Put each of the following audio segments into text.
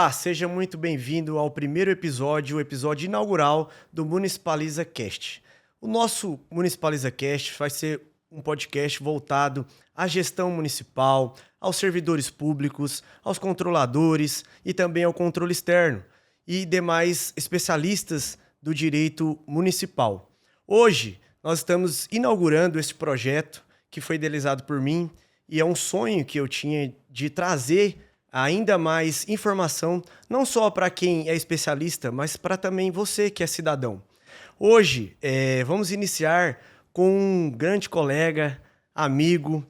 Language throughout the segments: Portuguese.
Olá, seja muito bem-vindo ao primeiro episódio, o episódio inaugural do Municipaliza Cast. O nosso Municipaliza Cast vai ser um podcast voltado à gestão municipal, aos servidores públicos, aos controladores e também ao controle externo e demais especialistas do direito municipal. Hoje, nós estamos inaugurando esse projeto que foi idealizado por mim e é um sonho que eu tinha de trazer ainda mais informação, não só para quem é especialista, mas para também você que é cidadão. Hoje, vamos iniciar com um grande colega, amigo,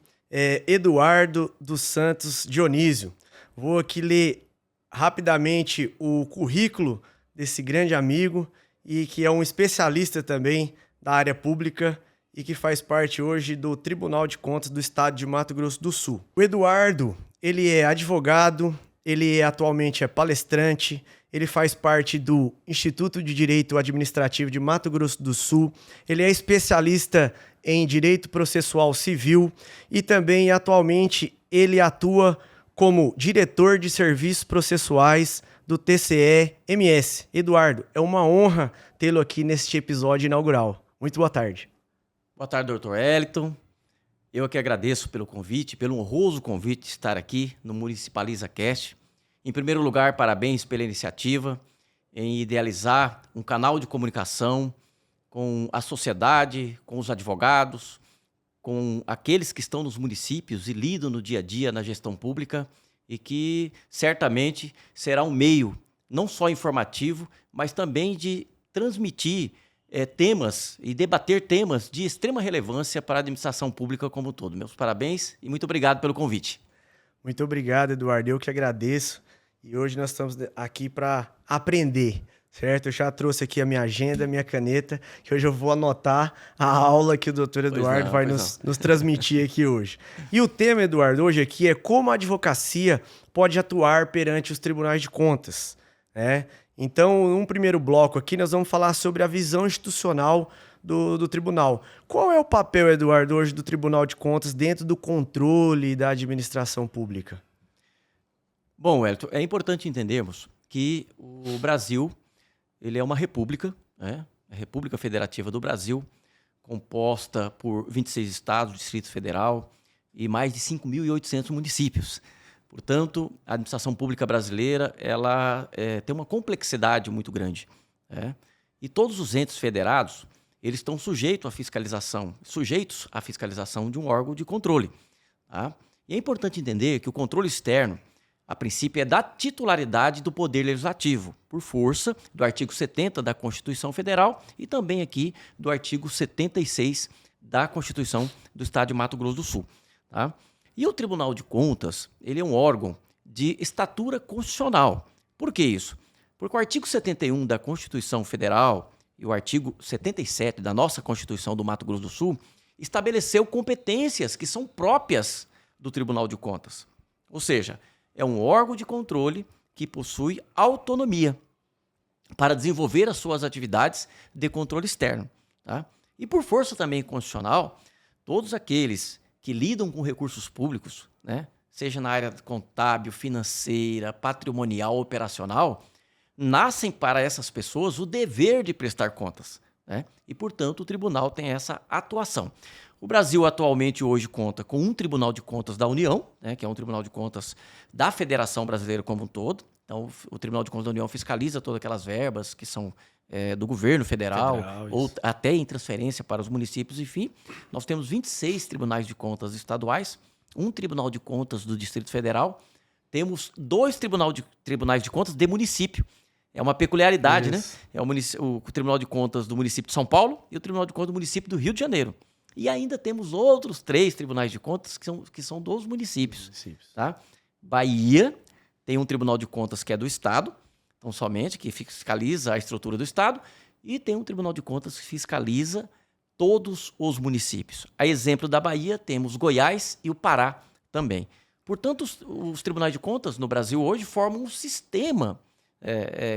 Eduardo dos Santos Dionísio. Vou aqui ler rapidamente o currículo desse grande amigo e que é um especialista também da área pública e que faz parte hoje do Tribunal de Contas do Estado de Mato Grosso do Sul. O Eduardo, ele é advogado, ele atualmente é palestrante, ele faz parte do Instituto de Direito Administrativo de Mato Grosso do Sul, ele é especialista em Direito Processual Civil e também atualmente ele atua como diretor de serviços processuais do TCE-MS. Eduardo, é uma honra tê-lo aqui neste episódio inaugural. Muito boa tarde. Boa tarde, doutor Wellington. Eu aqui agradeço pelo convite, pelo honroso convite de estar aqui no Municipaliza Cast. Em primeiro lugar, parabéns pela iniciativa em idealizar um canal de comunicação com a sociedade, com os advogados, com aqueles que estão nos municípios e lidam no dia a dia na gestão pública e que certamente será um meio não só informativo, mas também de transmitir temas e debater temas de extrema relevância para a administração pública como um todo. Meus parabéns e muito obrigado pelo convite. Muito obrigado, Eduardo. Eu que agradeço. E hoje nós estamos aqui para aprender, certo? Eu já trouxe aqui a minha agenda, a minha caneta, que hoje eu vou anotar a aula que o doutor Eduardo vai nos transmitir aqui hoje. E o tema, Eduardo, hoje aqui é como a advocacia pode atuar perante os tribunais de contas, né? Então, num primeiro bloco aqui, nós vamos falar sobre a visão institucional do tribunal. Qual é o papel, Eduardo, hoje do Tribunal de Contas dentro do controle da administração pública? Bom, Wellington, é importante entendermos que o Brasil ele é uma república, né? A República Federativa do Brasil, composta por 26 estados, Distrito Federal e mais de 5.800 municípios. Portanto, a administração pública brasileira ela tem uma complexidade muito grande, né? E todos os entes federados eles estão sujeitos à fiscalização de um órgão de controle, tá? E é importante entender que o controle externo, a princípio, é da titularidade do Poder Legislativo, por força do artigo 70 da Constituição Federal e também aqui do artigo 76 da Constituição do Estado de Mato Grosso do Sul, tá? E o Tribunal de Contas, ele é um órgão de estatura constitucional. Por que isso? Porque o artigo 71 da Constituição Federal e o artigo 77 da nossa Constituição do Mato Grosso do Sul estabeleceu competências que são próprias do Tribunal de Contas. Ou seja, é um órgão de controle que possui autonomia para desenvolver as suas atividades de controle externo, tá? E por força também constitucional, todos aqueles que lidam com recursos públicos, né, seja na área contábil, financeira, patrimonial, operacional, nascem para essas pessoas o dever de prestar contas, né? E, portanto, o tribunal tem essa atuação. O Brasil atualmente hoje conta com um Tribunal de Contas da União, né, que é um Tribunal de Contas da Federação Brasileira como um todo. Então, o Tribunal de Contas da União fiscaliza todas aquelas verbas que são do governo federal ou até em transferência para os municípios, enfim. Nós temos 26 tribunais de contas estaduais, um Tribunal de Contas do Distrito Federal, temos 2 tribunais de contas de município. É uma peculiaridade, né? É o Tribunal de Contas do município de São Paulo e o Tribunal de Contas do município do Rio de Janeiro. E ainda temos outros 3 tribunais de contas que são dos municípios. Tá? Bahia tem um Tribunal de Contas que é do Estado, então somente, que fiscaliza a estrutura do Estado, e tem um Tribunal de Contas que fiscaliza todos os municípios. A exemplo da Bahia, temos Goiás e o Pará também. Portanto, os tribunais de contas no Brasil hoje formam um sistema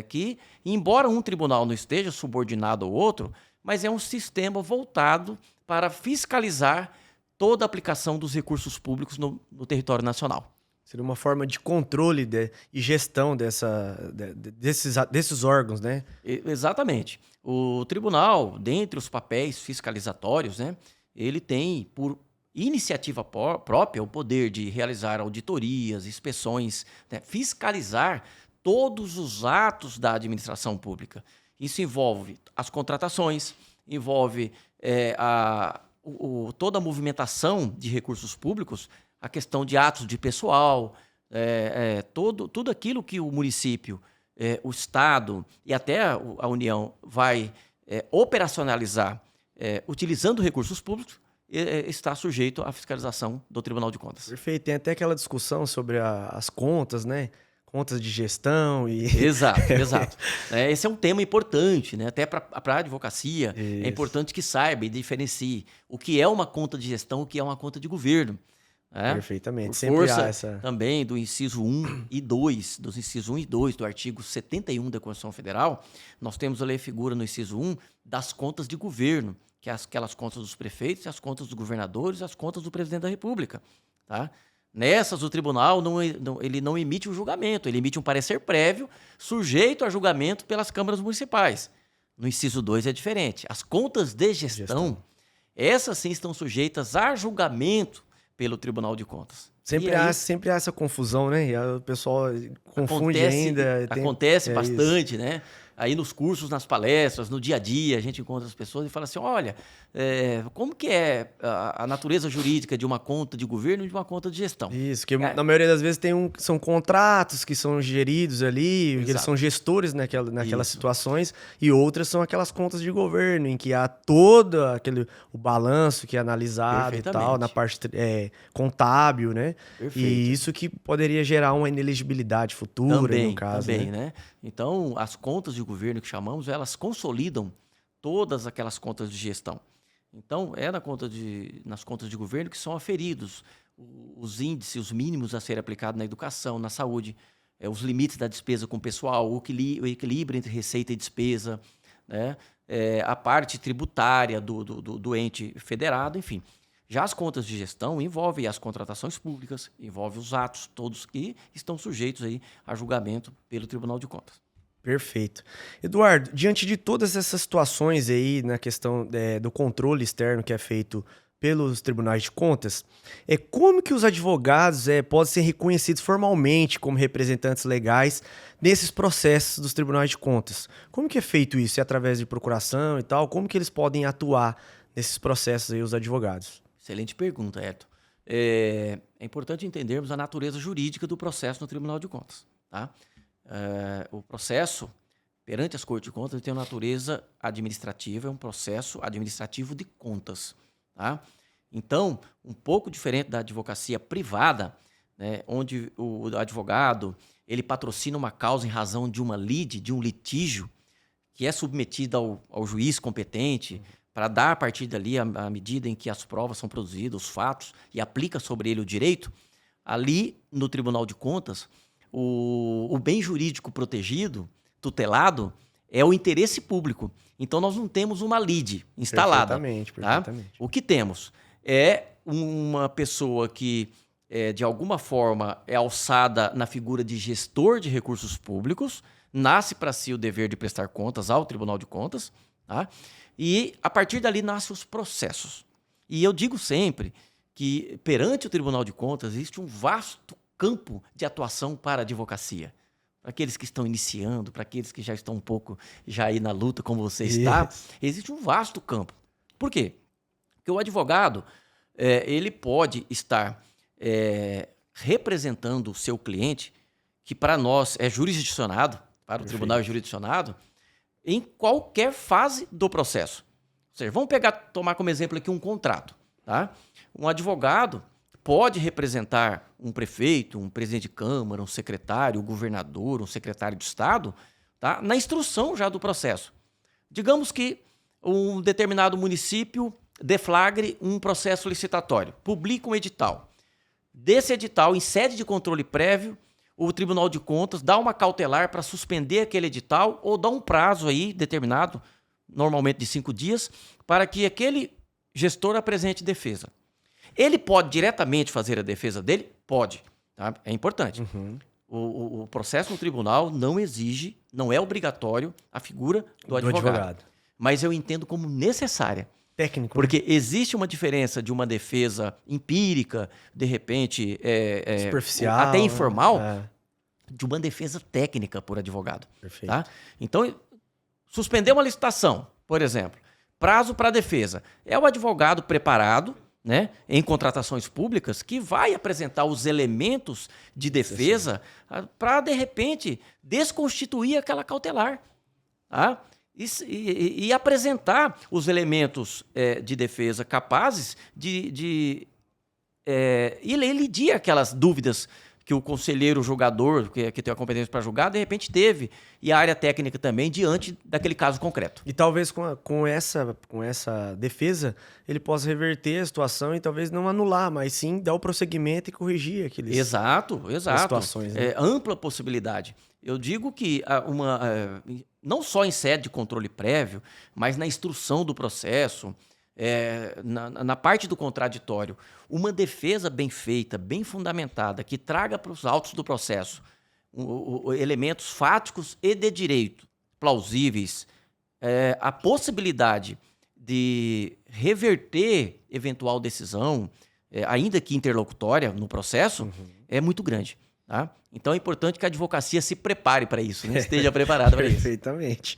que, embora um tribunal não esteja subordinado ao outro, mas é um sistema voltado para fiscalizar toda a aplicação dos recursos públicos no território nacional. Seria uma forma de controle e gestão desses órgãos, né? Exatamente. O tribunal, dentre os papéis fiscalizatórios, né, ele tem, por iniciativa própria, o poder de realizar auditorias, inspeções, né, fiscalizar todos os atos da administração pública. Isso envolve as contratações, envolve toda a movimentação de recursos públicos, a questão de atos de pessoal, tudo aquilo que o município, o Estado e até a União vai operacionalizar utilizando recursos públicos, está sujeito à fiscalização do Tribunal de Contas. Perfeito. Tem até aquela discussão sobre as contas, né? Contas de gestão e... Exato. Esse é um tema importante, né? Até para a advocacia. Isso. É importante que saiba e diferencie o que é uma conta de gestão e o que é uma conta de governo. Perfeitamente. Por Sempre força há essa... também do inciso 1 e 2, dos incisos 1 e 2 do artigo 71 da Constituição Federal, nós temos ali a figura no inciso 1 das contas de governo, que é aquelas contas dos prefeitos, as contas dos governadores, as contas do presidente da República. Tá? Nessas, o tribunal ele não emite um julgamento, ele emite um parecer prévio sujeito a julgamento pelas câmaras municipais. No inciso 2 é diferente. As contas de gestão, essas sim estão sujeitas a julgamento pelo Tribunal de Contas. Sempre há essa confusão, né? E o pessoal confunde ainda. Acontece bastante, né? Aí nos cursos, nas palestras, no dia a dia, a gente encontra as pessoas e fala assim, olha, como que é a natureza jurídica de uma conta de governo e de uma conta de gestão? Isso, que na maioria das vezes são contratos que são geridos ali, eles são gestores naquelas situações, e outras são aquelas contas de governo, em que há todo o balanço que é analisado e tal, na parte contábil, né? Perfeito. E isso que poderia gerar uma inelegibilidade futura, no caso. Também, né? Então, as contas de governo que chamamos, elas consolidam todas aquelas contas de gestão. Então, nas contas de governo que são aferidos os índices, os mínimos a serem aplicados na educação, na saúde, os limites da despesa com o pessoal, o equilíbrio entre receita e despesa, né? A parte tributária do ente federado, enfim. Já as contas de gestão envolvem as contratações públicas, envolvem os atos todos que estão sujeitos aí a julgamento pelo Tribunal de Contas. Perfeito. Eduardo, diante de todas essas situações aí na questão do controle externo que é feito pelos tribunais de contas, como que os advogados podem ser reconhecidos formalmente como representantes legais nesses processos dos tribunais de contas? Como que é feito isso? É através de procuração e tal? Como que eles podem atuar nesses processos aí, os advogados? Excelente pergunta, Hélio. É importante entendermos a natureza jurídica do processo no Tribunal de Contas. Tá? O processo perante as Cortes de Contas tem uma natureza administrativa, é um processo administrativo de contas. Tá? Então, um pouco diferente da advocacia privada, né, onde o advogado ele patrocina uma causa em razão de uma lide, de um litígio, que é submetida ao juiz competente, para dar a partir dali, à medida em que as provas são produzidas, os fatos, e aplica sobre ele o direito, ali no Tribunal de Contas, o bem jurídico protegido, tutelado, é o interesse público. Então, nós não temos uma lide instalada. Perfeitamente. Tá? O que temos é uma pessoa que, de alguma forma, é alçada na figura de gestor de recursos públicos, nasce para si o dever de prestar contas ao Tribunal de Contas, tá? E, a partir dali, nascem os processos. E eu digo sempre que, perante o Tribunal de Contas, existe um vasto campo de atuação para a advocacia. Para aqueles que estão iniciando, para aqueles que já estão um pouco já aí na luta, como você está, existe um vasto campo. Por quê? Porque o advogado, ele pode estar representando o seu cliente, que para nós é jurisdicionado, para o tribunal é jurisdicionado, em qualquer fase do processo. Ou seja, vamos tomar como exemplo aqui um contrato. Tá? Um advogado pode representar um prefeito, um presidente de câmara, um secretário, um governador, um secretário de Estado, tá? Na instrução já do processo. Digamos que um determinado município deflagre um processo licitatório, publica um edital. Desse edital, em sede de controle prévio, o Tribunal de Contas dá uma cautelar para suspender aquele edital ou dá um prazo aí determinado, normalmente de 5 dias, para que aquele gestor apresente defesa. Ele pode diretamente fazer a defesa dele? Pode. Tá? É importante. Uhum. O processo no tribunal não exige, não é obrigatório a figura do advogado. Mas eu entendo como necessária. Técnico. Porque existe uma diferença de uma defesa empírica, de repente, superficial, até informal, né? de uma defesa técnica por advogado. Perfeito. Tá? Então, suspender uma licitação, por exemplo, prazo para a defesa. É o advogado preparado, né, em contratações públicas, que vai apresentar os elementos de defesa para, de repente, desconstituir aquela cautelar. Tá? E apresentar os elementos de defesa capazes de elidir aquelas dúvidas que o conselheiro julgador, que tem a competência para julgar, de repente teve, e a área técnica também, diante daquele caso concreto. E talvez com essa defesa, ele possa reverter a situação e talvez não anular, mas sim dar o prosseguimento e corrigir aqueles Exato. situações. Né? Ampla possibilidade. Eu digo que não só em sede de controle prévio, mas na instrução do processo, na parte do contraditório, uma defesa bem feita, bem fundamentada, que traga para os autos do processo elementos fáticos e de direito plausíveis, a possibilidade de reverter eventual decisão, ainda que interlocutória no processo, é muito grande. Tá? Então é importante que a advocacia se prepare para isso, né? Esteja preparada para isso. Perfeitamente.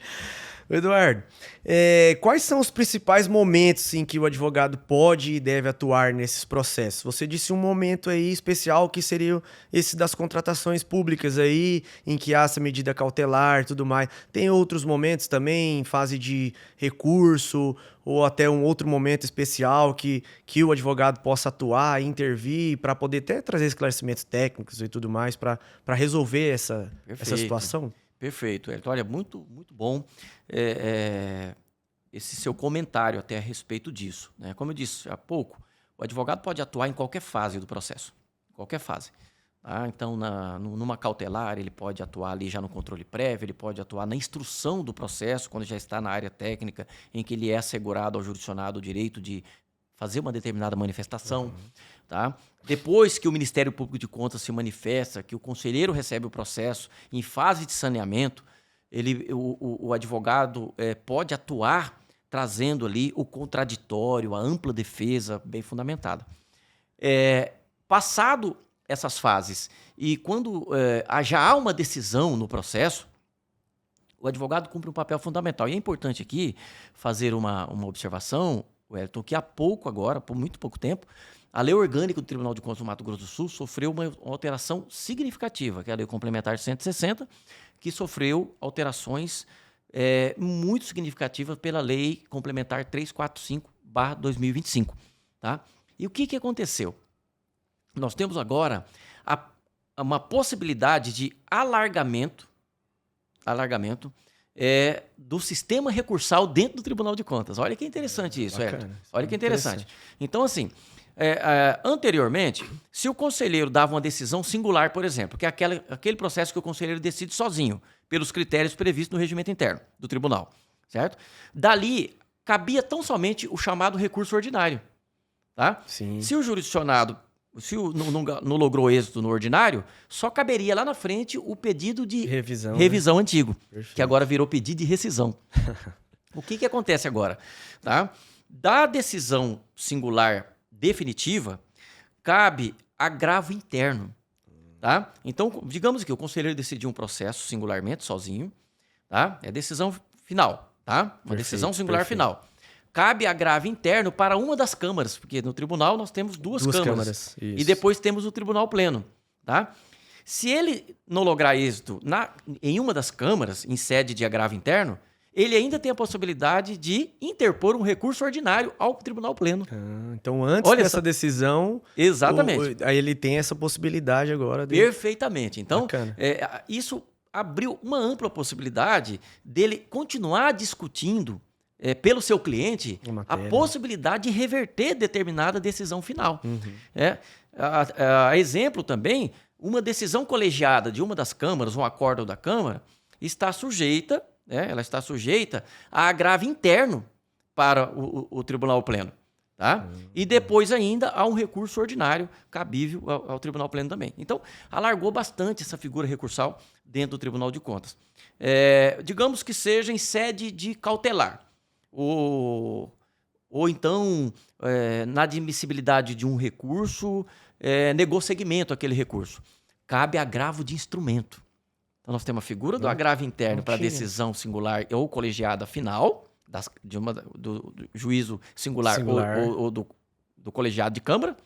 Eduardo, quais são os principais momentos em que o advogado pode e deve atuar nesses processos? Você disse um momento aí especial que seria esse das contratações públicas aí, em que há essa medida cautelar e tudo mais. Tem outros momentos também, em fase de recurso, ou até um outro momento especial que o advogado possa atuar, intervir, para poder até trazer esclarecimentos técnicos e tudo mais, para resolver essa situação? Perfeito, Elton. Olha, muito, muito bom esse seu comentário até a respeito disso. Né? Como eu disse há pouco, o advogado pode atuar em qualquer fase do processo, qualquer fase. Tá? Então, numa cautelar, ele pode atuar ali já no controle prévio, ele pode atuar na instrução do processo, quando já está na área técnica, em que ele é assegurado ao jurisdicionado o direito de fazer uma determinada manifestação. Uhum. Tá? Depois que o Ministério Público de Contas se manifesta, que o conselheiro recebe o processo em fase de saneamento, o advogado pode atuar trazendo ali o contraditório, a ampla defesa bem fundamentada. Passado essas fases e quando já há uma decisão no processo, o advogado cumpre um papel fundamental. E é importante aqui fazer uma observação, Wellington, que há pouco agora, por muito pouco tempo, a Lei Orgânica do Tribunal de Contas do Mato Grosso do Sul sofreu uma alteração significativa, que é a Lei Complementar 160, que sofreu alterações muito significativas pela Lei Complementar 345/2025. Tá? E o que aconteceu? Nós temos agora uma possibilidade de alargamento do sistema recursal dentro do Tribunal de Contas. Olha que interessante isso, Elton. Olha que interessante. Então, assim, anteriormente, se o conselheiro dava uma decisão singular, por exemplo, que é aquele processo que o conselheiro decide sozinho, pelos critérios previstos no regimento interno do tribunal, certo? Dali, cabia tão somente o chamado recurso ordinário. Tá? Sim. Se o jurisdicionado não logrou êxito no ordinário, só caberia lá na frente o pedido de revisão antigo, Perfeito. Que agora virou pedido de rescisão. O que acontece agora? Tá? Da decisão singular definitiva, cabe agravo interno. Tá? Então, digamos que o conselheiro decidiu um processo singularmente, sozinho, tá? É decisão final, tá? Uma decisão singular final. Cabe agravo interno para uma das câmaras, porque no tribunal nós temos duas câmaras e depois temos o tribunal pleno. Tá? Se ele não lograr êxito em uma das câmaras, em sede de agravo interno, ele ainda tem a possibilidade de interpor um recurso ordinário ao tribunal pleno. Então, antes dessa decisão, exatamente. Aí ele tem essa possibilidade agora. Perfeitamente. Então, isso abriu uma ampla possibilidade dele continuar discutindo pelo seu cliente a possibilidade de reverter determinada decisão final. Uhum. A exemplo também, uma decisão colegiada de uma das câmaras, um acórdão da Câmara, está sujeita a agravo interno para o Tribunal Pleno. Tá? E depois ainda há um recurso ordinário cabível ao Tribunal Pleno também. Então, alargou bastante essa figura recursal dentro do Tribunal de Contas. Digamos que seja em sede de cautelar, ou então, na admissibilidade de um recurso, negou seguimento àquele recurso. Cabe agravo de instrumento. Então, nós temos a figura do agravo interno para decisão singular ou colegiada final, do juízo singular. Ou do colegiado de Câmara.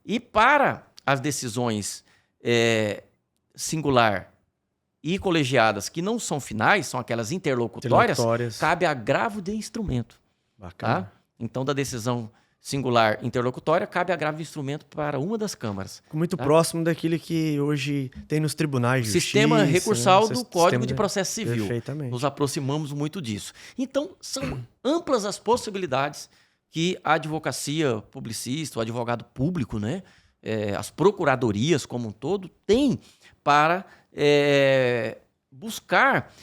E para as decisões singular e colegiadas que não são finais, são aquelas interlocutórias, cabe agravo de instrumento. Bacana. Tá? Então, da decisão singular interlocutória, cabe agravo de instrumento para uma das câmaras. Muito próximo daquilo que hoje tem nos tribunais de justiça. Sistema recursal do Código de Processo Civil. Perfeitamente. Nos aproximamos muito disso. Então, são amplas as possibilidades que a advocacia publicista, o advogado público, né, as procuradorias como um todo, têm para buscar,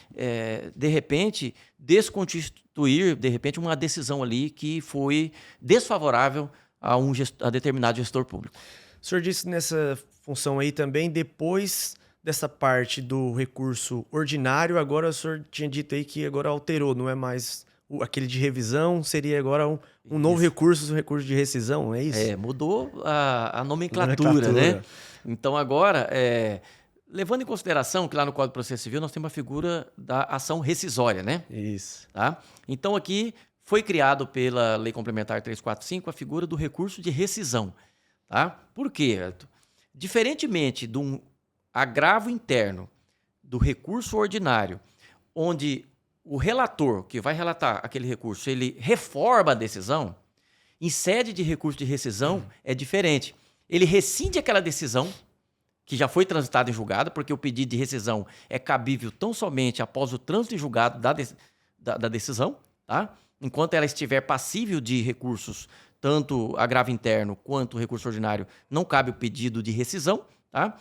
de repente, desconstituir, de repente, uma decisão ali que foi desfavorável a determinado gestor público. O senhor disse nessa função aí também, depois dessa parte do recurso ordinário, agora o senhor tinha dito aí que agora alterou, não é mais aquele de revisão, seria agora um novo recurso, um recurso de rescisão, é isso? Mudou a nomenclatura, né? Então agora, levando em consideração que lá no Código de Processo Civil nós temos a figura da ação rescisória, né? Isso. Tá? Então aqui foi criado pela Lei Complementar 345 a figura do recurso de rescisão. Tá? Por quê, Arthur? Diferentemente de um agravo interno do recurso ordinário, onde o relator que vai relatar aquele recurso, ele reforma a decisão, em sede de recurso de rescisão é diferente. Ele rescinde aquela decisão que já foi transitada em julgado, porque o pedido de rescisão é cabível tão somente após o trânsito em julgado da decisão, tá? Enquanto ela estiver passível de recursos, tanto agravo interno quanto recurso ordinário, não cabe o pedido de rescisão, tá?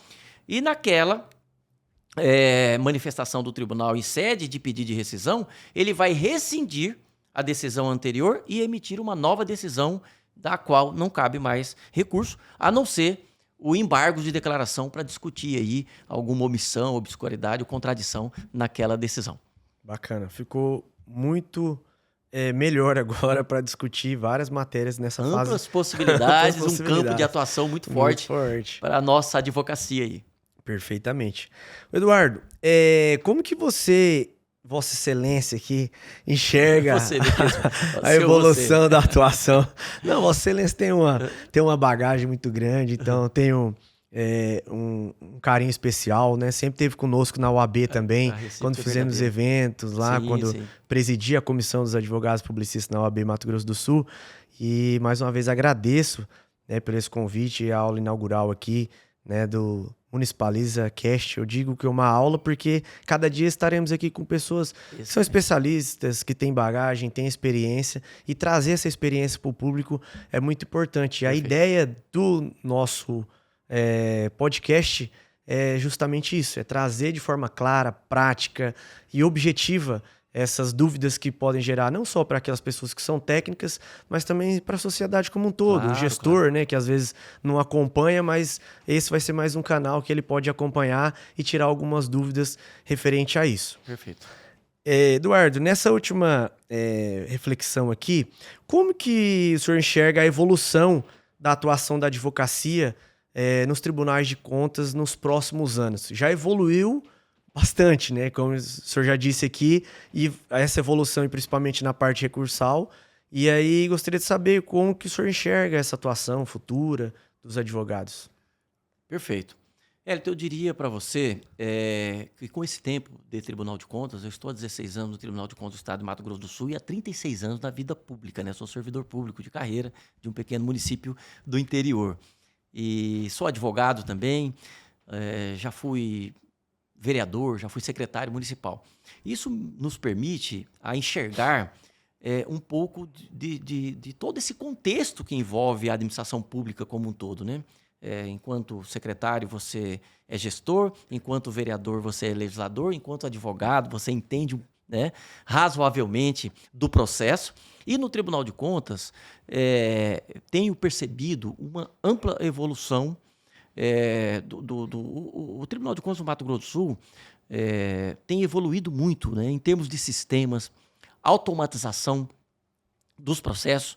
E naquela manifestação do tribunal em sede de pedido de rescisão, ele vai rescindir a decisão anterior e emitir uma nova decisão da qual não cabe mais recurso, a não ser o embargo de declaração para discutir aí alguma omissão, obscuridade ou contradição naquela decisão. Bacana. Ficou muito melhor agora para discutir várias matérias nessa fase. Amplas possibilidades, um campo de atuação muito forte para a nossa advocacia aí. Perfeitamente. Eduardo, como que você, Vossa Excelência aqui, enxerga a evolução da atuação? Não, Vossa Excelência tem uma bagagem muito grande, então tenho um carinho especial, né? Sempre esteve conosco na OAB também, quando fizemos eventos lá, quando presidi a Comissão dos Advogados Publicistas na OAB Mato Grosso do Sul. E mais uma vez agradeço, né, por esse convite e a aula inaugural aqui, né, do Municipaliza Cast. Eu digo que é uma aula porque cada dia estaremos aqui com pessoas que são especialistas, que têm bagagem, têm experiência, e trazer essa experiência para o público é muito importante. A ideia do nosso podcast é justamente isso, é trazer de forma clara, prática e objetiva essas dúvidas que podem gerar não só para aquelas pessoas que são técnicas, mas também para a sociedade como um todo. Claro, o gestor, né, que às vezes não acompanha, mas esse vai ser mais um canal que ele pode acompanhar e tirar algumas dúvidas referente a isso. Perfeito. Eduardo, nessa última reflexão aqui, como que o senhor enxerga a evolução da atuação da advocacia nos tribunais de contas nos próximos anos? Já evoluiu bastante, né? Como o senhor já disse aqui, e essa evolução, e principalmente na parte recursal. E aí, gostaria de saber como que o senhor enxerga essa atuação futura dos advogados. Perfeito. Hélio, eu diria para você que com esse tempo de Tribunal de Contas, eu estou há 16 anos no Tribunal de Contas do Estado de Mato Grosso do Sul e há 36 anos na vida pública, né? Sou servidor público de carreira de um pequeno município do interior. E sou advogado também, já fui vereador, já fui secretário municipal. Isso nos permite a enxergar um pouco de todo esse contexto que envolve a administração pública como um todo, né? Enquanto secretário, você é gestor, enquanto vereador, você é legislador, enquanto advogado, você entende, né, razoavelmente do processo. E no Tribunal de Contas, tenho percebido uma ampla evolução. O Tribunal de Contas do Mato Grosso do Sul tem evoluído muito, né, em termos de sistemas, automatização dos processos.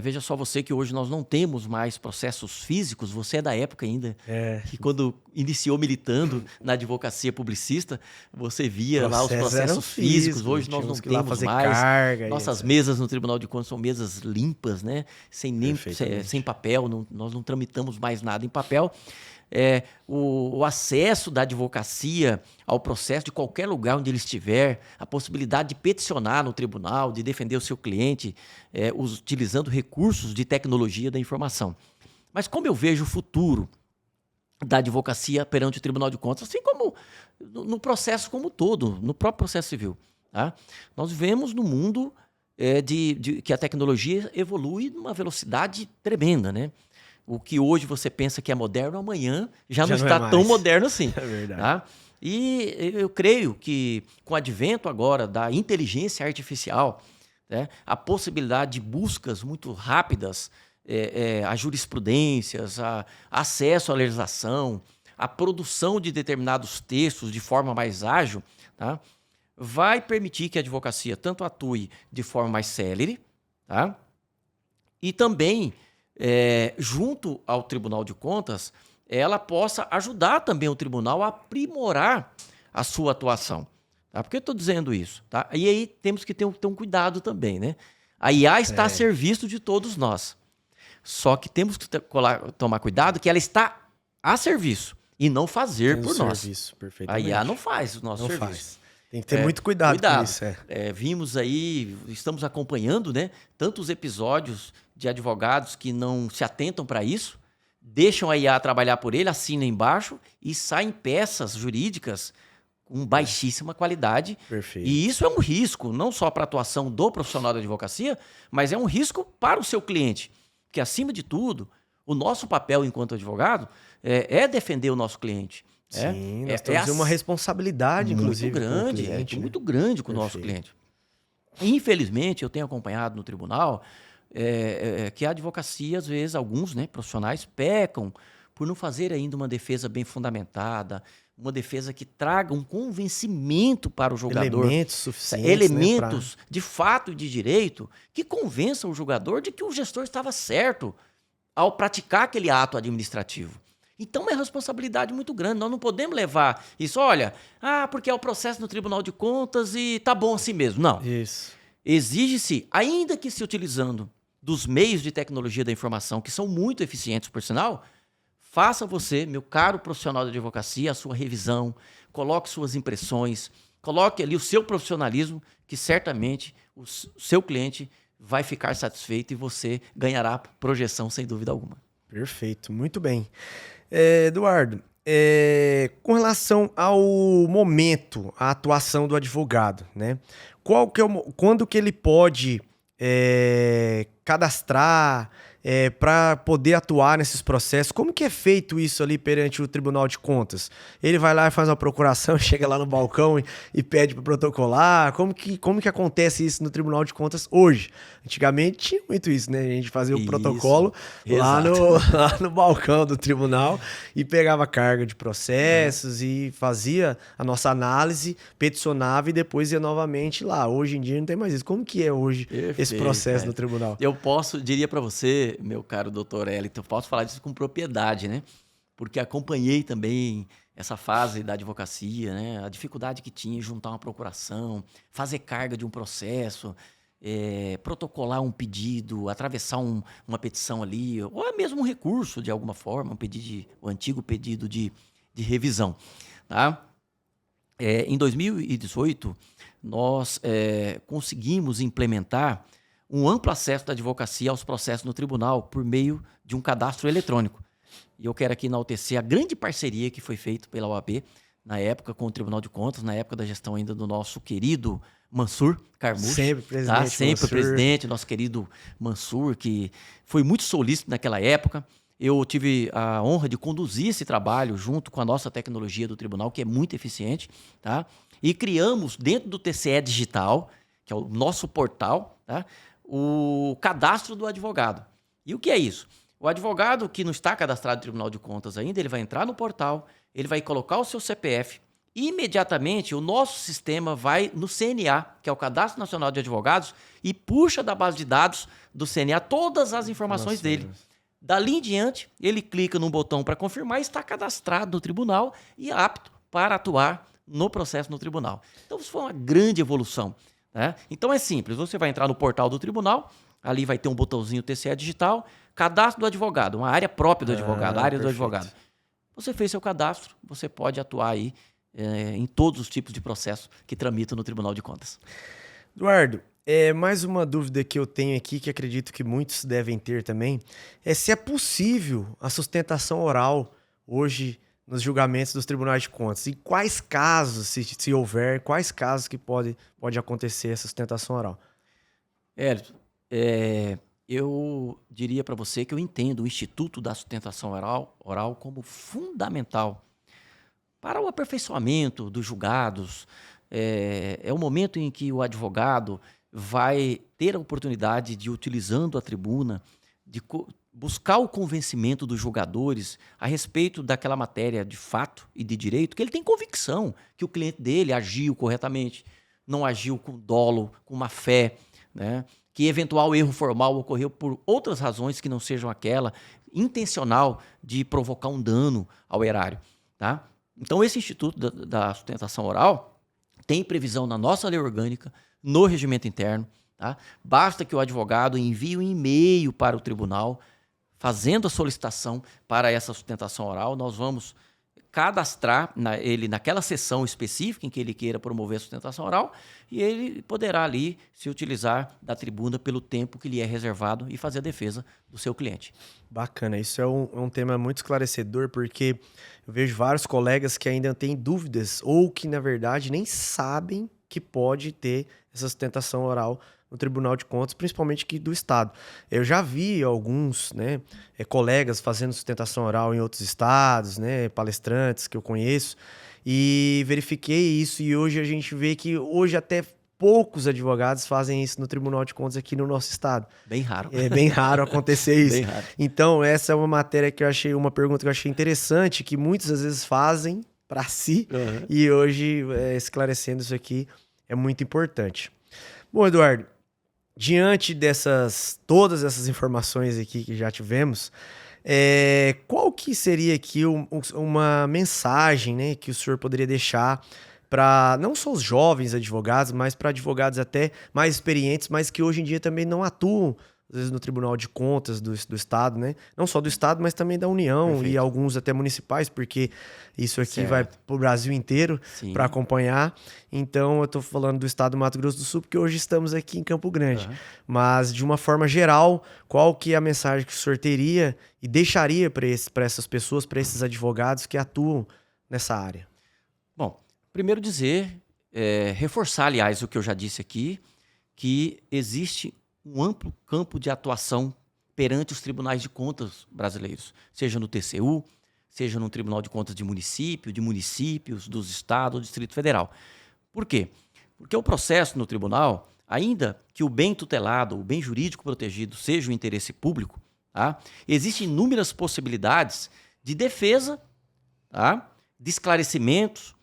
Veja só você que hoje nós não temos mais processos físicos. Você é da época ainda que quando iniciou militando na advocacia publicista, você via lá os processos físicos. Hoje nós não temos mais. Carga, nossas mesas no Tribunal de Contas são mesas limpas, né? Sem papel, nós não tramitamos mais nada em papel. O acesso da advocacia ao processo de qualquer lugar onde ele estiver, a possibilidade de peticionar no tribunal, de defender o seu cliente, utilizando recursos de tecnologia da informação. Mas como eu vejo o futuro da advocacia perante o Tribunal de Contas, assim como no processo como um todo, no próprio processo civil, tá? Nós vivemos num mundo que a tecnologia evolui numa velocidade tremenda, né? O que hoje você pensa que é moderno, amanhã já não está tão moderno assim. É verdade. Tá? E eu creio que com o advento agora da inteligência artificial, né, a possibilidade de buscas muito rápidas, a jurisprudências, acesso à legislação, a produção de determinados textos de forma mais ágil, tá, vai permitir que a advocacia tanto atue de forma mais célere, tá, e também junto ao Tribunal de Contas, ela possa ajudar também o tribunal a aprimorar a sua atuação. Tá? Por que eu estou dizendo isso? Tá? E aí temos que ter um cuidado também, né? A IA está a serviço de todos nós. Só que temos que tomar cuidado que ela está a serviço e não fazer por nós. Serviço, a IA não faz o nosso serviço. Faz. Tem que ter muito cuidado com isso. Vimos aí, estamos acompanhando, né, tantos episódios de advogados que não se atentam para isso, deixam a IA trabalhar por ele, assinam embaixo e saem peças jurídicas com baixíssima qualidade. Perfeito. E isso é um risco, não só para a atuação do profissional da advocacia, mas é um risco para o seu cliente. Porque, acima de tudo, o nosso papel enquanto advogado é defender o nosso cliente. Sim, nós temos uma responsabilidade, inclusive, muito grande com o nosso cliente. Infelizmente, eu tenho acompanhado no tribunal que a advocacia, às vezes, alguns, né, profissionais pecam por não fazer ainda uma defesa bem fundamentada, uma defesa que traga um convencimento para o julgador. Elementos suficientes. Elementos de fato e de direito que convençam o julgador de que o gestor estava certo ao praticar aquele ato administrativo. Então, é uma responsabilidade muito grande. Nós não podemos levar isso, olha, porque é o processo no Tribunal de Contas e tá bom assim mesmo. Não. Isso. Exige-se, ainda que se utilizando dos meios de tecnologia da informação, que são muito eficientes, por sinal, faça você, meu caro profissional da advocacia, a sua revisão, coloque suas impressões, coloque ali o seu profissionalismo, que certamente o seu cliente vai ficar satisfeito e você ganhará projeção, sem dúvida alguma. Perfeito, muito bem. Eduardo, com relação ao momento, a atuação do advogado, né? Quando que ele pode cadastrar para poder atuar nesses processos? Como que é feito isso ali perante o Tribunal de Contas? Ele vai lá e faz uma procuração, chega lá no balcão e pede para protocolar? Como que acontece isso no Tribunal de Contas hoje? Antigamente tinha muito isso, né? A gente fazia o protocolo lá no balcão do tribunal e pegava carga de processos e fazia a nossa análise, peticionava e depois ia novamente lá. Hoje em dia não tem mais isso. Como que é hoje esse processo no tribunal? Eu diria para você, meu caro doutor Hélito, eu posso falar disso com propriedade, né? Porque acompanhei também essa fase da advocacia, né? A dificuldade que tinha em juntar uma procuração, fazer carga de um processo, protocolar um pedido, atravessar uma petição ali, ou mesmo um recurso de alguma forma, o antigo pedido de revisão. Tá? Em 2018, nós conseguimos implementar um amplo acesso da advocacia aos processos no tribunal por meio de um cadastro eletrônico. E eu quero aqui enaltecer a grande parceria que foi feita pela OAB na época com o Tribunal de Contas, na época da gestão ainda do nosso querido Mansur Carmouche. Sempre presidente. Tá? Sempre presidente, nosso querido Mansur, que foi muito solícito naquela época. Eu tive a honra de conduzir esse trabalho junto com a nossa tecnologia do tribunal, que é muito eficiente. Tá? E criamos dentro do TCE Digital, que é o nosso portal, tá? o cadastro do advogado. E o que é isso? O advogado que não está cadastrado no Tribunal de Contas ainda, ele vai entrar no portal, ele vai colocar o seu CPF, e imediatamente o nosso sistema vai no CNA, que é o Cadastro Nacional de Advogados, e puxa da base de dados do CNA todas as informações dele. Dali em diante, ele clica num botão para confirmar e está cadastrado no tribunal e apto para atuar no processo no tribunal. Então, isso foi uma grande evolução, né? Então, é simples. Você vai entrar no portal do tribunal, ali vai ter um botãozinho TCE digital, cadastro do advogado, uma área própria do advogado, a área do advogado. Você fez seu cadastro, você pode atuar aí em todos os tipos de processos que tramitam no Tribunal de Contas. Eduardo, mais uma dúvida que eu tenho aqui, que acredito que muitos devem ter também, é se é possível a sustentação oral hoje nos julgamentos dos tribunais de contas. E quais casos, se houver, quais casos que pode acontecer essa sustentação oral? Hérito, eu diria para você que eu entendo o Instituto da Sustentação Oral como fundamental para o aperfeiçoamento dos julgados. É o momento em que o advogado vai ter a oportunidade de, utilizando a tribuna, de buscar o convencimento dos julgadores a respeito daquela matéria de fato e de direito, que ele tem convicção que o cliente dele agiu corretamente, não agiu com dolo, com má fé, né? Que eventual erro formal ocorreu por outras razões que não sejam aquela intencional de provocar um dano ao erário, tá? Então, esse Instituto da Sustentação Oral tem previsão na nossa lei orgânica, no regimento interno, tá? Basta que o advogado envie um e-mail para o tribunal fazendo a solicitação para essa sustentação oral. Nós vamos cadastrar ele naquela sessão específica em que ele queira promover a sustentação oral e ele poderá ali se utilizar da tribuna pelo tempo que lhe é reservado e fazer a defesa do seu cliente. Bacana, isso é um tema muito esclarecedor, porque eu vejo vários colegas que ainda têm dúvidas ou que, na verdade, nem sabem que pode ter essa sustentação oral no Tribunal de Contas, principalmente aqui do Estado. Eu já vi alguns, né, colegas fazendo sustentação oral em outros estados, né, palestrantes que eu conheço, e verifiquei isso, e hoje a gente vê que hoje até poucos advogados fazem isso no Tribunal de Contas aqui no nosso estado. Bem raro. É bem raro acontecer isso. Bem raro. Então, essa é uma matéria que eu achei, uma pergunta que eu achei interessante, que muitas às vezes fazem para si, e hoje, esclarecendo isso aqui, é muito importante. Bom, Eduardo, diante todas essas informações aqui que já tivemos, qual que seria aqui uma mensagem, né, que o senhor poderia deixar para não só os jovens advogados, mas para advogados até mais experientes, mas que hoje em dia também não atuam, às vezes, no Tribunal de Contas do Estado, né? Não só do Estado, mas também da União. Perfeito. E alguns até municipais, porque isso aqui certo. Vai para o Brasil inteiro para acompanhar. Então, eu estou falando do Estado do Mato Grosso do Sul, porque hoje estamos aqui em Campo Grande. Uhum. Mas, de uma forma geral, qual que é a mensagem que o senhor teria e deixaria para essas pessoas, para esses advogados que atuam nessa área? Bom, primeiro dizer, reforçar, aliás, o que eu já disse aqui, que existe um amplo campo de atuação perante os tribunais de contas brasileiros, seja no TCU, seja no Tribunal de Contas de municípios, dos estados, do Distrito Federal. Por quê? Porque o processo no tribunal, ainda que o bem tutelado, o bem jurídico protegido seja o interesse público, tá? Existem inúmeras possibilidades de defesa, tá? De esclarecimentos,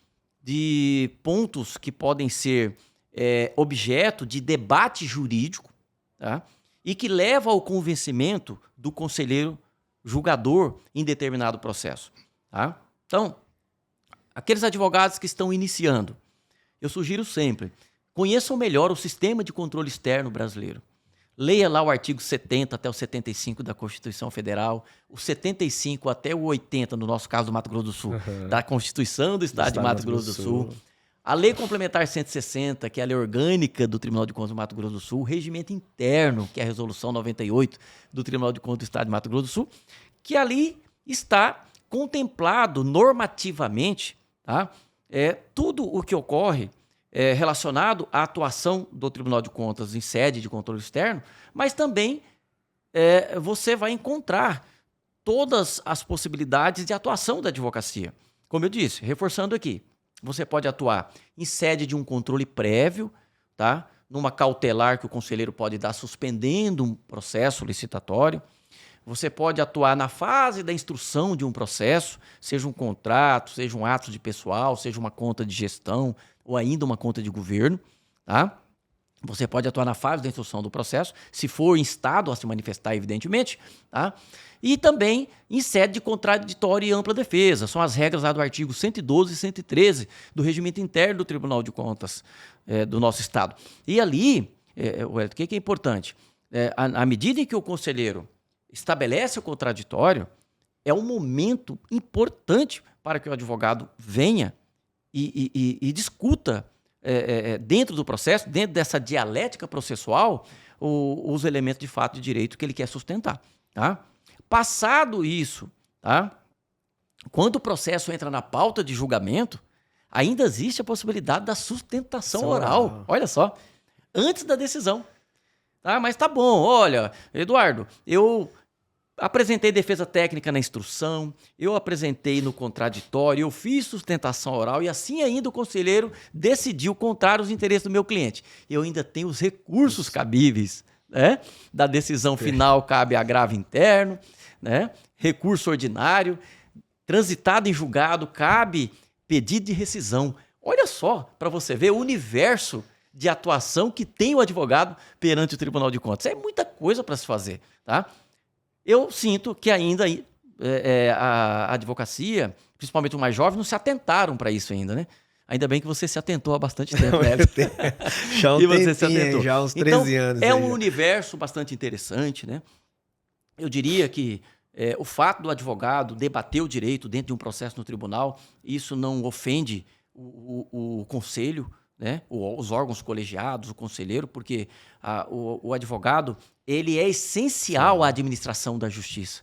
de pontos que podem ser objeto de debate jurídico, tá? E que leva ao convencimento do conselheiro julgador em determinado processo. Tá? Então, aqueles advogados que estão iniciando, eu sugiro sempre, conheçam melhor o sistema de controle externo brasileiro. Leia lá o artigo 70 até o 75 da Constituição Federal, o 75 até o 80, no nosso caso do Mato Grosso do Sul, da Constituição do Estado de Mato Grosso do Sul. A Lei Complementar 160, que é a lei orgânica do Tribunal de Contas do Mato Grosso do Sul, o regimento interno, que é a Resolução 98 do Tribunal de Contas do Estado de Mato Grosso do Sul, que ali está contemplado normativamente, tá? Tudo o que ocorre relacionado à atuação do Tribunal de Contas em sede de controle externo, mas também você vai encontrar todas as possibilidades de atuação da advocacia. Como eu disse, reforçando aqui, você pode atuar em sede de um controle prévio, tá? numa cautelar que o conselheiro pode dar suspendendo um processo licitatório. Você pode atuar na fase da instrução de um processo, seja um contrato, seja um ato de pessoal, seja uma conta de gestão ou ainda uma conta de governo, tá? Você pode atuar na fase da instrução do processo, se for instado a se manifestar, evidentemente, tá? E também em sede de contraditório e ampla defesa. São as regras lá do artigo 112 e 113 do regimento interno do Tribunal de Contas do nosso Estado. E ali, o que é importante? À medida em que o conselheiro estabelece o contraditório, é um momento importante para que o advogado venha e discuta dentro do processo, dentro dessa dialética processual, os elementos de fato e direito que ele quer sustentar. Tá? Passado isso, tá? Quando o processo entra na pauta de julgamento, ainda existe a possibilidade da sustentação oral. Olha só, antes da decisão. Tá? Mas tá bom, olha, Eduardo, eu apresentei defesa técnica na instrução, eu apresentei no contraditório, eu fiz sustentação oral e assim ainda o conselheiro decidiu contrário aos interesses do meu cliente. Eu ainda tenho os recursos cabíveis, né? Da decisão final cabe agravo interno, né? Recurso ordinário, transitado em julgado, cabe pedido de rescisão. Olha só, para você ver o universo de atuação que tem o advogado perante o Tribunal de Contas. É muita coisa para se fazer, tá? Eu sinto que ainda a advocacia, principalmente o mais jovem, não se atentaram para isso ainda, né? Ainda bem que você se atentou há bastante tempo, né? Já há uns 13 anos. É um universo bastante interessante, né? Eu diria que o fato do advogado debater o direito dentro de um processo no tribunal, isso não ofende o conselho, né? Os órgãos colegiados, o conselheiro, porque o advogado ele é essencial à administração da justiça.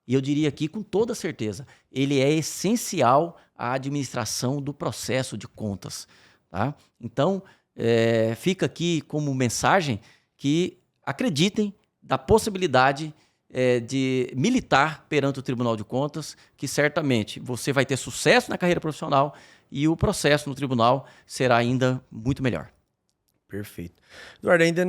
E eu diria aqui com toda certeza, ele é essencial à administração do processo de contas. Tá? Então, fica aqui como mensagem que acreditem da possibilidade de militar perante o Tribunal de Contas, que certamente você vai ter sucesso na carreira profissional e o processo no tribunal será ainda muito melhor. Perfeito. Eduardo, ainda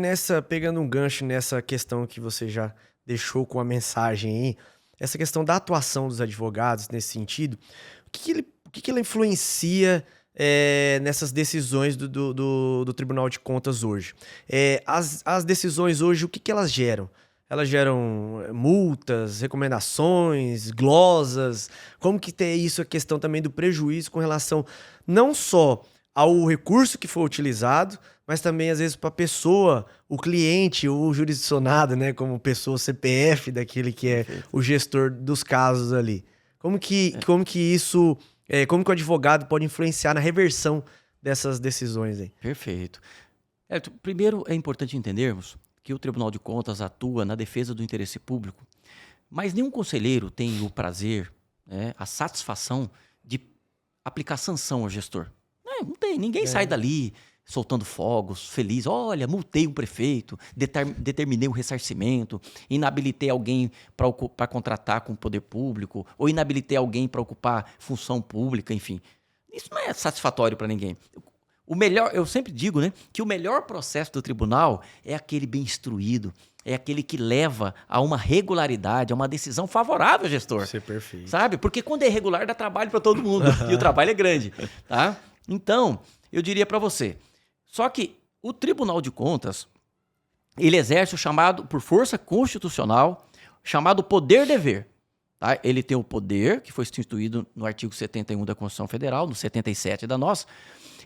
pegando um gancho nessa questão que você já deixou com a mensagem aí, essa questão da atuação dos advogados nesse sentido, o que ela influencia nessas decisões do Tribunal de Contas hoje? As decisões hoje, o que elas geram? Elas geram multas, recomendações, glosas? Como que tem isso, a questão também do prejuízo com relação não só ao recurso que foi utilizado, mas também, às vezes, para a pessoa, o cliente, o jurisdicionado, né, como pessoa CPF daquele que é o gestor dos casos ali. Como que isso, como que o advogado pode influenciar na reversão dessas decisões aí? Perfeito. Primeiro, é importante entendermos que o Tribunal de Contas atua na defesa do interesse público, mas nenhum conselheiro tem o prazer, né, a satisfação de aplicar sanção ao gestor. Não tem, ninguém sai dali soltando fogos, feliz. Olha, multei um prefeito, determinei um ressarcimento, inabilitei alguém para contratar com o poder público, ou inabilitei alguém para ocupar função pública, enfim. Isso não é satisfatório para ninguém. O melhor, eu sempre digo, né, que o melhor processo do tribunal é aquele bem instruído, é aquele que leva a uma regularidade, a uma decisão favorável ao gestor. Isso é perfeito. Sabe? Porque quando é irregular dá trabalho para todo mundo e o trabalho é grande, tá? Então, eu diria para você, só que o Tribunal de Contas, ele exerce o chamado, por força constitucional, chamado poder-dever. Tá? Ele tem o poder, que foi instituído no artigo 71 da Constituição Federal, no 77 da nossa,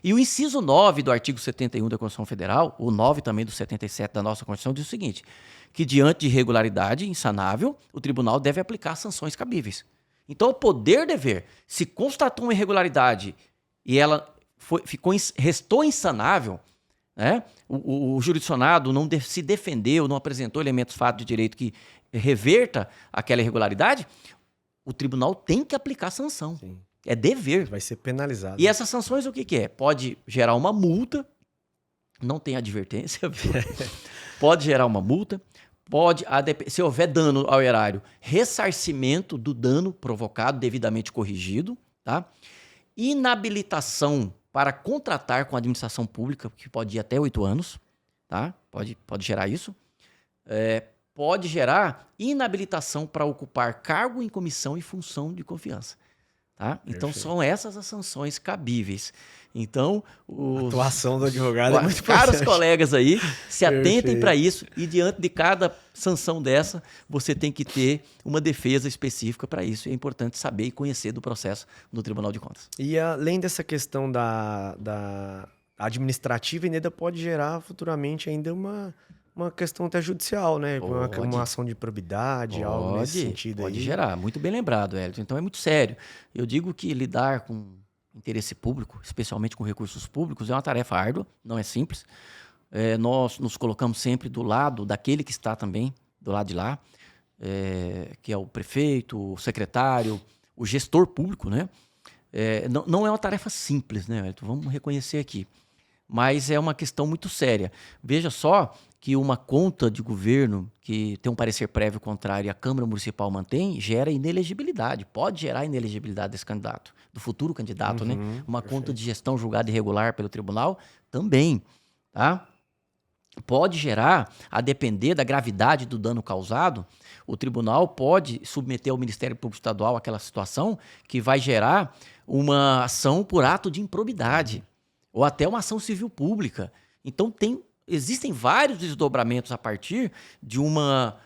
e o inciso 9 do artigo 71 da Constituição Federal, o 9 também do 77 da nossa Constituição, diz o seguinte, que diante de irregularidade insanável, o tribunal deve aplicar sanções cabíveis. Então, o poder-dever, se constatou uma irregularidade e ela restou insanável, né? O jurisdicionado não se defendeu, não apresentou elementos fatos de direito que reverta aquela irregularidade, o tribunal tem que aplicar sanção. Sim. É dever. Vai ser penalizado. E essas sanções o que é? Pode gerar uma multa, não tem advertência, pode gerar uma multa, pode, se houver dano ao erário, ressarcimento do dano provocado, devidamente corrigido, tá? Inabilitação para contratar com a administração pública, que pode ir até 8 anos, tá? Pode gerar isso. Pode gerar inabilitação para ocupar cargo em comissão e função de confiança. Tá? Então, são essas as sanções cabíveis. Então, a atuação do advogado é muito importante. Caros colegas aí, se atentem para isso e diante de cada sanção dessa, você tem que ter uma defesa específica para isso. É importante saber e conhecer do processo no Tribunal de Contas. E além dessa questão da administrativa, ainda pode gerar futuramente ainda uma questão até judicial, né? Uma ação de probidade, algo nesse sentido. Pode gerar, muito bem lembrado, Elton. Então é muito sério. Eu digo que lidar com interesse público, especialmente com recursos públicos, é uma tarefa árdua, não é simples. Nós nos colocamos sempre do lado daquele que está também do lado de lá, que é o prefeito, o secretário, o gestor público, né? Não é uma tarefa simples, né, Elton? Vamos reconhecer aqui. Mas é uma questão muito séria. Veja só que uma conta de governo que tem um parecer prévio contrário e a Câmara Municipal mantém, gera inelegibilidade. Pode gerar inelegibilidade desse candidato, do futuro candidato, né? Uma conta de gestão julgada irregular pelo tribunal também, tá? Pode gerar, a depender da gravidade do dano causado, o tribunal pode submeter ao Ministério Público Estadual aquela situação que vai gerar uma ação por ato de improbidade ou até uma ação civil pública. Então, existem vários desdobramentos a partir de uma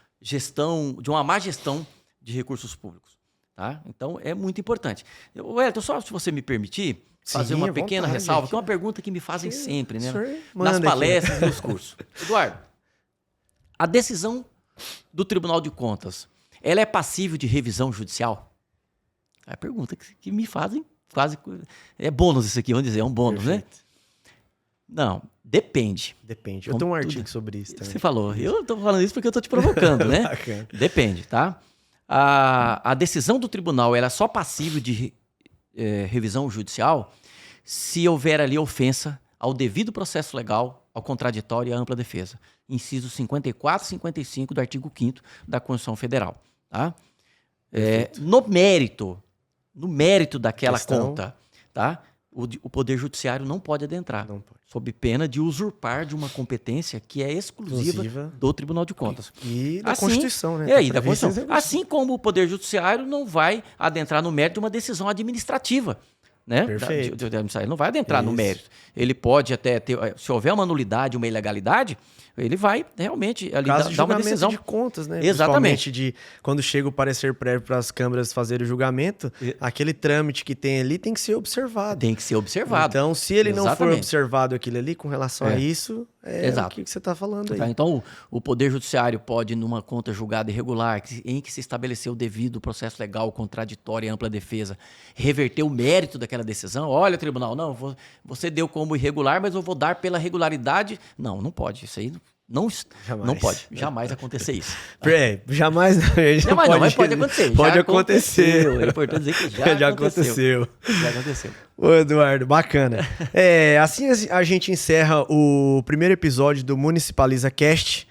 má gestão de recursos públicos. Tá? Então, é muito importante. Wellington, só se você me permitir fazer uma pequena ressalva, que é uma pergunta que me fazem sempre, né? Nas palestras e nos cursos. Eduardo, a decisão do Tribunal de Contas, ela é passível de revisão judicial? É a pergunta que me fazem quase... É bônus isso aqui, vamos dizer, é um bônus, né? Não, depende. Depende. Eu tenho um artigo sobre isso também. Você falou. Eu estou falando isso porque eu estou te provocando, né? Depende, tá? A decisão do tribunal ela é só passível de revisão judicial se houver ali ofensa ao devido processo legal, ao contraditório e à ampla defesa. Incisos 54 e 55 do artigo 5º da Constituição Federal. Tá? No mérito daquela conta, tá? O Poder Judiciário não pode adentrar, sob pena de usurpar de uma competência que é exclusiva do Tribunal de Contas. E da Constituição, né? Da Constituição. Assim como o Poder Judiciário não vai adentrar no mérito de uma decisão administrativa. Né? Perfeito. Ele não vai adentrar no mérito. Ele pode até ter, se houver uma nulidade, uma ilegalidade, ele vai realmente ali dar uma decisão de contas, né? Exatamente. Principalmente quando chega o parecer prévio para as câmaras fazerem o julgamento, aquele trâmite que tem ali tem que ser observado. Tem que ser observado. Então, se ele não for observado aquilo ali com relação a isso, o que você está falando aí. Então, o Poder Judiciário pode, numa conta julgada irregular, em que se estabeleceu o devido processo legal, contraditório e ampla defesa, reverter o mérito daquela decisão. Olha, tribunal, não, você deu como irregular, mas eu vou dar pela regularidade. Não pode. Isso aí não pode. Jamais acontecer isso. Jamais não. Jamais não, mas pode acontecer. Pode acontecer. É importante dizer que já aconteceu. Já aconteceu. Ô, Eduardo, bacana. Assim a gente encerra o primeiro episódio do Municipaliza Cast.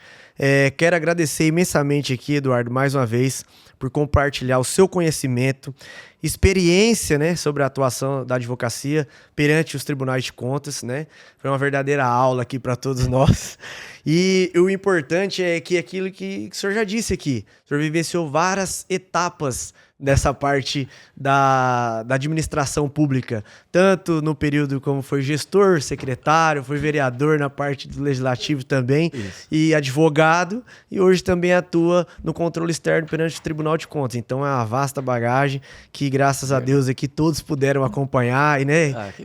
Quero agradecer imensamente aqui, Eduardo, mais uma vez, por compartilhar o seu conhecimento, experiência, né, sobre a atuação da advocacia perante os tribunais de contas, né? Foi uma verdadeira aula aqui para todos nós. E o importante é que aquilo que o senhor já disse aqui, o senhor vivenciou várias etapas dessa parte da administração pública, tanto no período como foi gestor, secretário, foi vereador na parte do legislativo também, e advogado, e hoje também atua no controle externo perante o Tribunal de Contas. Então é uma vasta bagagem que, graças a Deus, aqui todos puderam acompanhar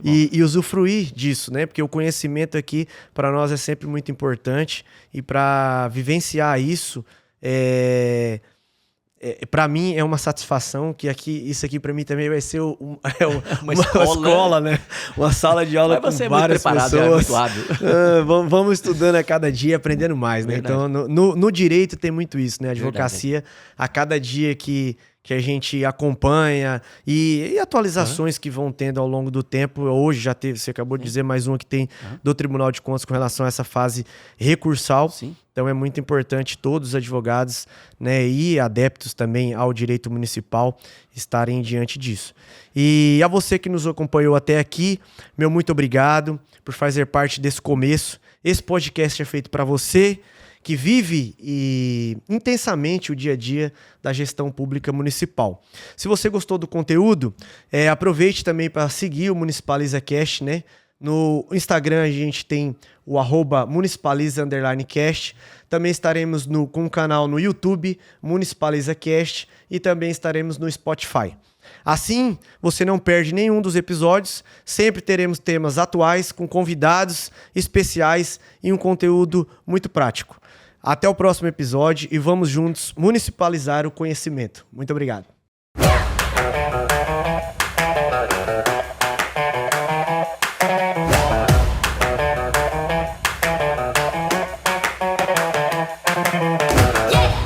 e usufruir disso, né? Porque o conhecimento aqui para nós é sempre muito importante, e para vivenciar isso para mim é uma satisfação que isso aqui para mim também vai ser uma escola, né? Uma sala de aula com várias pessoas. Vamos estudando a cada dia, aprendendo mais, né? Verdade. Então, no direito tem muito isso, né? A advocacia, a cada dia que que a gente acompanha e atualizações que vão tendo ao longo do tempo. Hoje já teve, você acabou de dizer, mais uma que tem do Tribunal de Contas com relação a essa fase recursal. Sim. Então é muito importante todos os advogados, né, e adeptos também ao direito municipal estarem diante disso. E a você que nos acompanhou até aqui, meu muito obrigado por fazer parte desse começo. Esse podcast é feito para você que vive intensamente o dia a dia da gestão pública municipal. Se você gostou do conteúdo, aproveite também para seguir o MunicipalizaCast, né? No Instagram a gente tem o @municipaliza_cast. Também estaremos com o canal no YouTube, MunicipalizaCast, e também estaremos no Spotify. Assim, você não perde nenhum dos episódios. Sempre teremos temas atuais, com convidados especiais e um conteúdo muito prático. Até o próximo episódio e vamos juntos municipalizar o conhecimento. Muito obrigado.